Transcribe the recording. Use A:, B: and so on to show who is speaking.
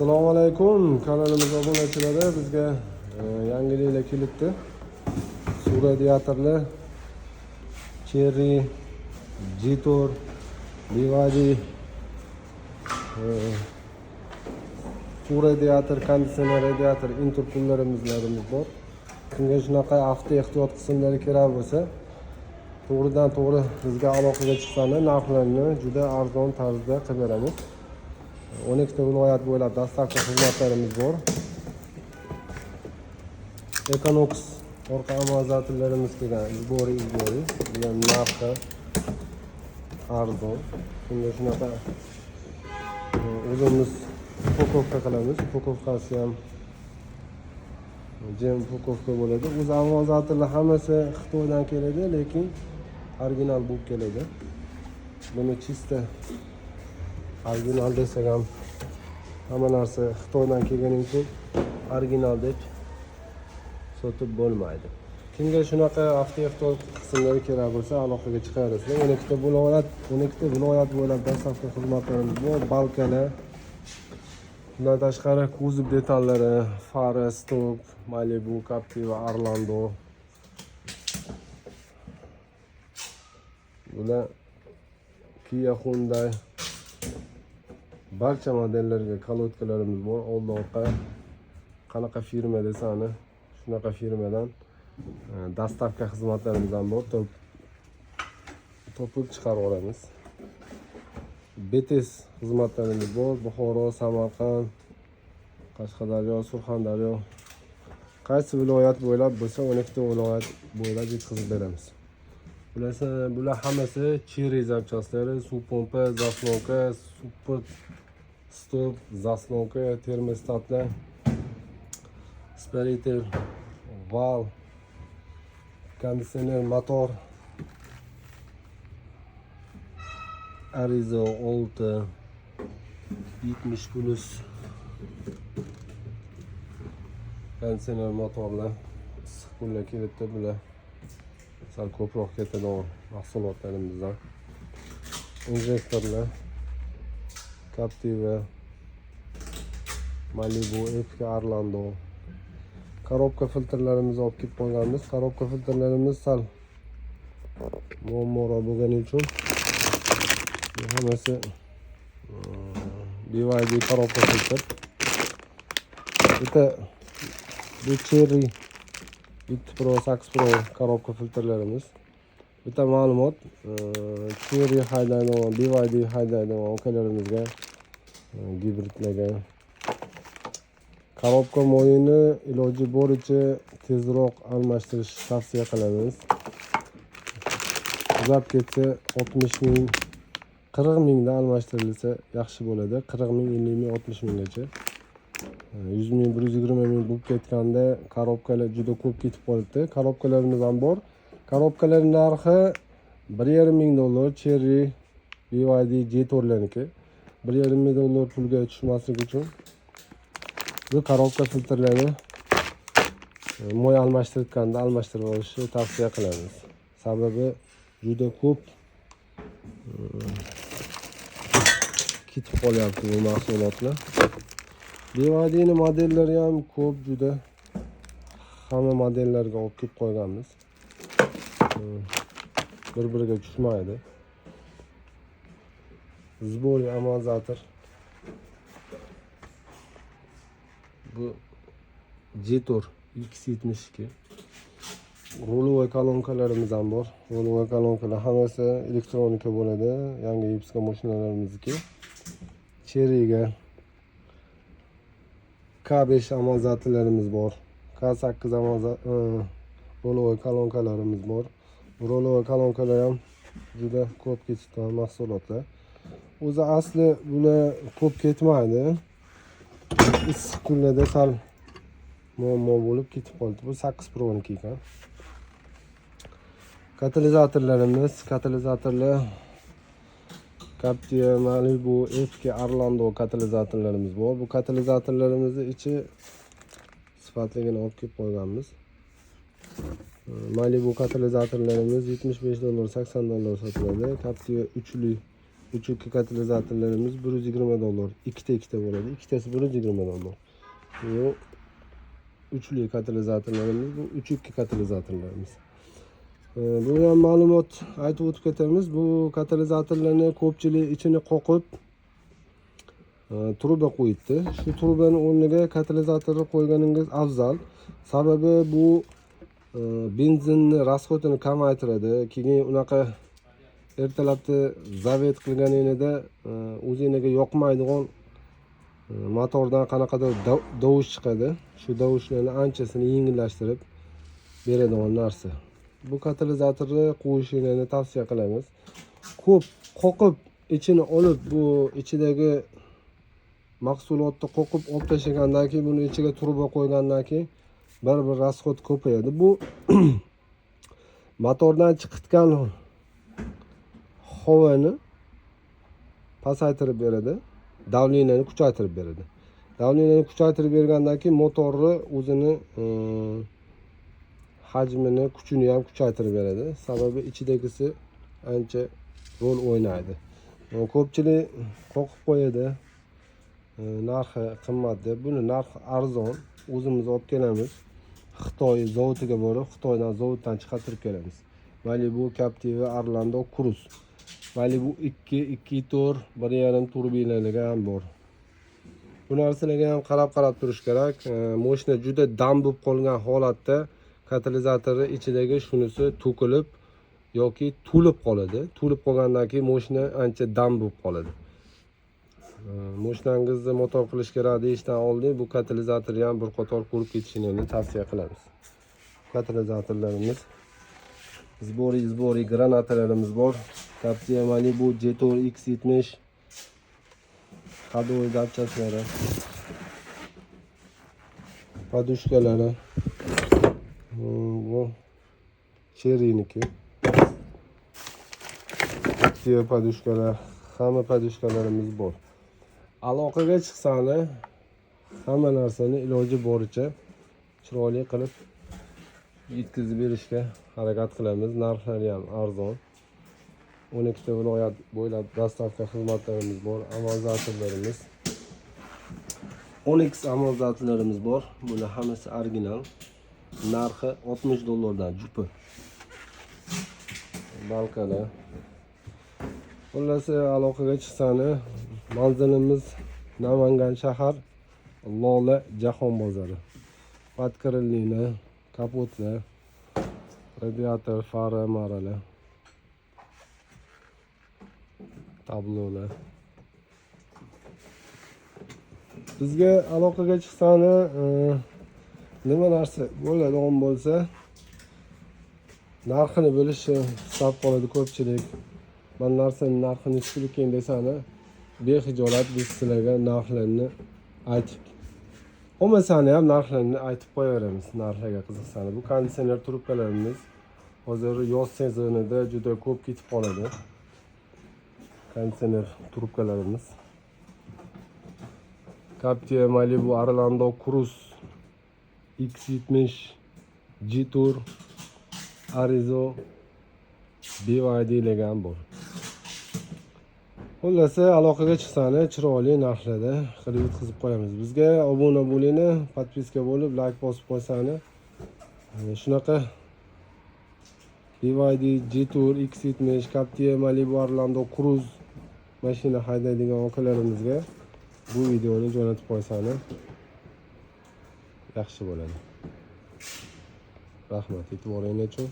A: Assalomu alaykum, kanalimiz obunachilari. Bizga yangiliklar kelibdi. Suv radiatorli Cherry Jitor BYD suv radiator, konditsioner radiator interkullarimiz bor. Kimga shunaqa avto ehtiyot qismlari kerak bo'lsa, to'g'ridan to'g'ri bizga aloqaga chiqqanda narxlarni juda arzon tarzda qilib beramiz. 12 ta viloyat bo'ylab dastlabki xizmatlarimiz bor. Econox orqa amortizatorlarimiz kelgan, izbori degan narxi arzon. Shunga shunaqa o'zimiz upakovka qilamiz. Upakovkasi ham jam upakovka bo'ladi. O'z amortizatorlar hammasi Xitoydan keladi, lekin original bo'lib keladi. Buni chista original desak ham hamma narsa Xitoydan kelganing uchun original deb sotib bo'lmaydi. Kimga shunaqa avto ehtiyot qismlari kerak bo'lsa, aloqaga chiqaverasizlar. 12 ta viloyat bo'ylab dastlabki xizmatlarimiz bor. Balkalar, bundan tashqari kuzov detallari, fara, stop, Malibu, Captiva, Orlando. Bular Kia, Hyundai barcha modellarga kolodkalarimiz bor. Old orqa qanaqa firma desani, shunaqa firmadan dastavka xizmatlarimiz ham bor. Topib chiqarib olamiz. BTS xizmatlarimiz bor. Buxoro, Samarqand, Qashqadaryo, Surxondaryo, qaysi viloyat bo'ylab bo'lsa 12 ta viloyat bo'ylab yetkazib beramiz. Bular hammasi Cherry zapchastlari, suv pompa, zaslonka, super stop, zaslonka, termostatlar, aspirator, val, konditsioner, motor, Arizo 6 70+ konditsioner motorlar issiq kunlar kelibdi. Bular sal ko'proq ketadigan mahsulotlarimizdan. Injektorlar Captiva, Malibu, Epica, Orlando. Korobka filtrlarimizni olib kelib qo'yganmiz. Korobka filtrlarimiz sal muammoroq bo'lgani uchun hammasi BYD korobka filtr. Bu Cherry Pro 8 Pro korobka filtrlarimiz. Bitta ma'lumot, Cherry haydaydigan, BYD haydaydigan ukalarimizga, gibridlarga korobka moyini iloji boricha tezroq almashtirish tavsiya qilamiz. Uzab ketsa 60 ming, 40 mingda almashtirilsa yaxshi bo'ladi. 40 ming, 50 ming, 60 minggacha. 100 ming, 120 ming bo'lib ketganda korobkalar juda ko'p ketib qolibdi. Korobkalarimiz ham bor. Korobkalar narxi $1,5 ming Cherry BYD Jitorlarniki. $1,5 ming pulga tushmasligi uchun bu korobka filtrlarini moy almashtirganda almashtirib olishni tavsiya qilamiz. Sababi juda ko'p ketib qolyapti bu mahsulotlar. BYD ning modellari ham ko'p, juda hamma modellarga olib kelib qo'yganmiz. Bir-biriga tushmaydi. Zbori amortizator. Bu Jitor X72. Rolovoy kolonkalarimiz ham bor. Rolovoy kolonkalar hammasi elektronika bo'ladi. Yangi Ipska mashinalarimizniki. Cherry'ga K5 amortizatorlarimiz bor. K8 rolovoy kolonkalarimiz bor. Rolovoy kolonkalar ham juda ko'p ketadigan mahsulotlar. O'zi asli bular ko'p ketmaydi. Issiq kunlarda sal muammo bo'lib ketib qoldi. Bu 8 Pro niki ekan. Katalizatorlar Captiva, Malibu, Epica, Orlando katalizatorlarimiz bor. Bu katalizatorlarimizni ichi sifatligini olib kelib qo'yganmiz. Malibu katalizatorlarimiz $75, $80 sotiladi. Captiva uchli 3.2 katalizatorlarimiz $120. Ikkita bo'ladi. Ikkitasi $120. Bu uchli katalizatorlarimiz, bu 3.2 katalizatorlarimiz. Bu ham ma'lumot aytib o'tib ketamiz. Bu katalizatorlarni ko'pchilik ichini qoqib truba qo'yibdi. Shu trubani o'rniga katalizatorni qo'yganingiz afzal. Sababi bu benzinni rasxodini kamaytiradi. Keyin unaqa ertalabda zavet qilganingizda o'zingizga yoqmaydigan motordan qanaqadir dovush chiqadi. Shu dovushlarni anchasini yengillashtirib beradigan narsa. Bu katalizatorni qo'yishingizni tavsiya qilamiz. Ko'p qoqib ichini olib, bu ichidagi mahsulotni qoqib olib tashlagandan keyin buni ichiga truba qo'ygandan keyin bir rasxod ko'payadi. Bu motordan chiqayotgan havoni pasaytirib beradi, davleniyani kuchaytirib beradi. Davleniyani kuchaytirib bergandan keyin motorni o'zini hajmini, kuchini ham kuchaytirib beradi. Sababi ichidagisi ancha rol o'ynaydi. Ko'pchilik qoqib qo'yadi. Narxi qimmat deb. Buni narxi arzon. O'zimiz olib kelamiz. Xitoy zavodiga borib, Xitoydan zavoddan chiqartirib kelamiz. Malibu, Captiva, Orlando, Cruze. Malibu 2.4, 1.5 turbinaligi ham bor. Bu narsalarga ham qarab turish kerak. Mashina juda dam bo'lib qolgan holatda katalizatori ichidagi shunisi to'kilib yoki to'lib qoladi. To'lib qolgandan keyin mashina ancha dam bo'lib qoladi. Mashinangizni motor qilish kerak deyishdan oldin bu katalizatorni ham bir qator ko'rib ketishingizni tavsiya qilamiz. Katalizatorlarimiz zbori granatalarimiz bor. Captiva Malibu Jetour X70 hadovoy dapchaslari, podushkalari, bu Cherry'niki. Captiva podushkalar, hamma podushkalarimiz bor. Aloqaga chiqsani hamma narsani iloji boricha chiroyli qilib yetkazib berishga harakat qilamiz. Narxlari ham arzon. 12 ta viloyat bo'ylab dostavka xizmatlarimiz bor. Amortizatorlarimiz 10x amortizatorlarimiz bor. Bular hammasi original. Narxi $60 jupi. Balkalar. Xullas, aloqaga chiqsani manzilimiz Namangan shahar, Lola Jahon bozori. Podkrыльный, kapotlar, radiator, fara, maralar, tablolar. Bizga aloqaga chiqsani nima narsa bo'ladigan bo'lsa, narxini bilishi hisob qoladi ko'pchilik. Men narsaning narxini tushirib keyin desani, bexijolat biz sizlarga narxlarni aytib olmasani ham narxlarni aytib qo'yaveramiz. Narxlarga qiziqsani. Bu konditsioner trubkalarimiz hozir yoz sezonida juda ko'p ketib qoladi. Konditsioner trubkalarimiz. Captiva Malibu, Orlando, Cruze, X70, Jetour, Arizo, BYD degan bor. Xullas, aloqaga chiqsani chiroyli narxlarda qilib yetkazib qo'yamiz. Bizga obuna bo'lingni, podpiska bo'lib, like bosib qo'ysani. Shunaqa BYD, Jetour, X70, Captiva Malibu, Orlando, Cruze mashina haydaydigan akalarimizga bu videoni jo'natib qo'ysani yaxshi bo'ladi. Rahmat e'tiboringiz uchun.